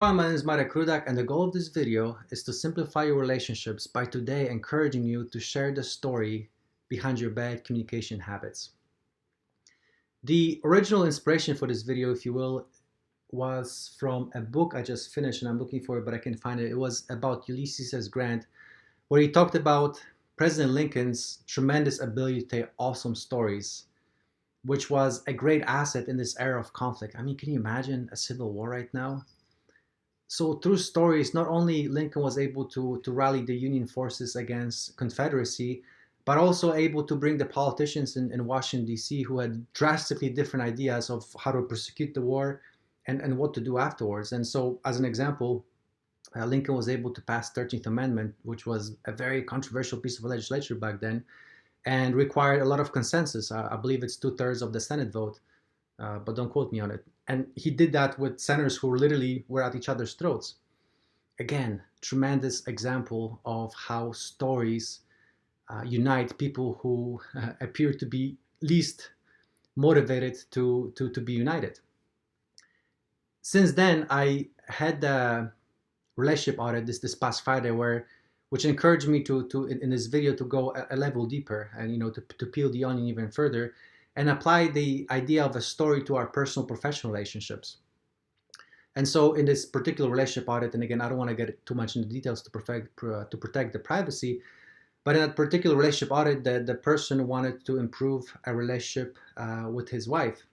Hi, my name is Marek Rudak, and the goal of this video is to simplify your relationships by today encouraging you to share the story behind your bad communication habits. The original inspiration for this video, if you will, was from a book I just finished and I'm looking for it, but I can't find it. It was about Ulysses S. Grant, where he talked about President Lincoln's tremendous ability to tell awesome stories, which was a great asset in this era of conflict. I mean, can you imagine a civil war right now? So through stories, not only Lincoln was able to rally the Union forces against Confederacy, but also able to bring the politicians in Washington, D.C., who had drastically different ideas of how to prosecute the war and what to do afterwards. And so, as an example, Lincoln was able to pass 13th Amendment, which was a very controversial piece of legislation back then, and required a lot of consensus. I believe it's 2/3 of the Senate vote, but don't quote me on it. And he did that with senators who literally were at each other's throats. Again, tremendous example of how stories unite people who appear to be least motivated to be united. Since then, I had the relationship audit this past Friday, which encouraged me to in this video to go a level deeper and to peel the onion even further and apply the idea of a story to our personal professional relationships. And so in this particular relationship audit, and again, I don't want to get too much into details to protect the privacy, but in that particular relationship audit, the person wanted to improve a relationship with his wife.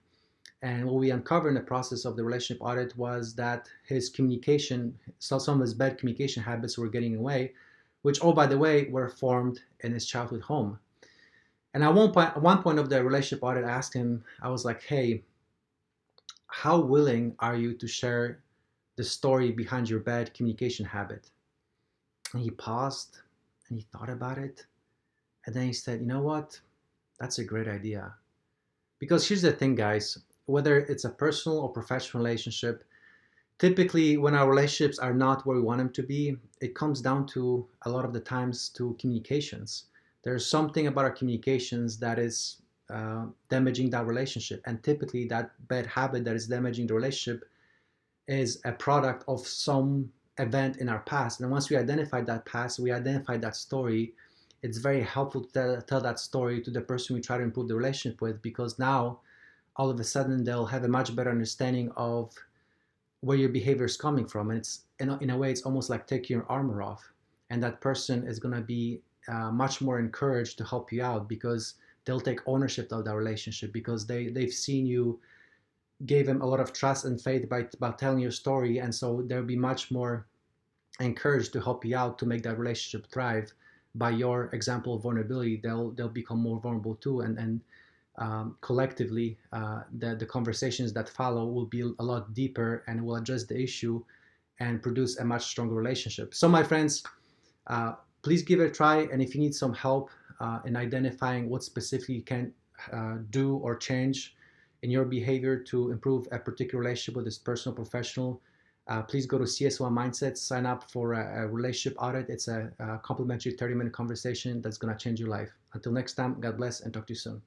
And what we uncovered in the process of the relationship audit was that his communication, so some of his bad communication habits were getting in the way, which, oh, by the way, were formed in his childhood home. And at one point of the relationship audit, I asked him, I was like, hey, how willing are you to share the story behind your bad communication habit? And he paused and he thought about it. And then he said, you know what? That's a great idea. Because here's the thing, guys, whether it's a personal or professional relationship, typically when our relationships are not where we want them to be, it comes down to a lot of the times to communications. There's something about our communications that is damaging that relationship. And typically that bad habit that is damaging the relationship is a product of some event in our past. And once we identify that past, we identify that story, it's very helpful to tell that story to the person we try to improve the relationship with, because now all of a sudden they'll have a much better understanding of where your behavior is coming from. And it's in a way, it's almost like taking your armor off. And that person is going to be much more encouraged to help you out, because they'll take ownership of that relationship, because they've seen you gave them a lot of trust and faith by telling your story. And so they'll be much more encouraged to help you out to make that relationship thrive. By your example of vulnerability, they'll become more vulnerable too. And collectively, the conversations that follow will be a lot deeper and will address the issue and produce a much stronger relationship. So my friends, please give it a try. And if you need some help in identifying what specifically you can do or change in your behavior to improve a particular relationship with this personal professional, please go to CS1 Mindset, sign up for a relationship audit. It's a complimentary 30-minute conversation that's going to change your life. Until next time, God bless and talk to you soon.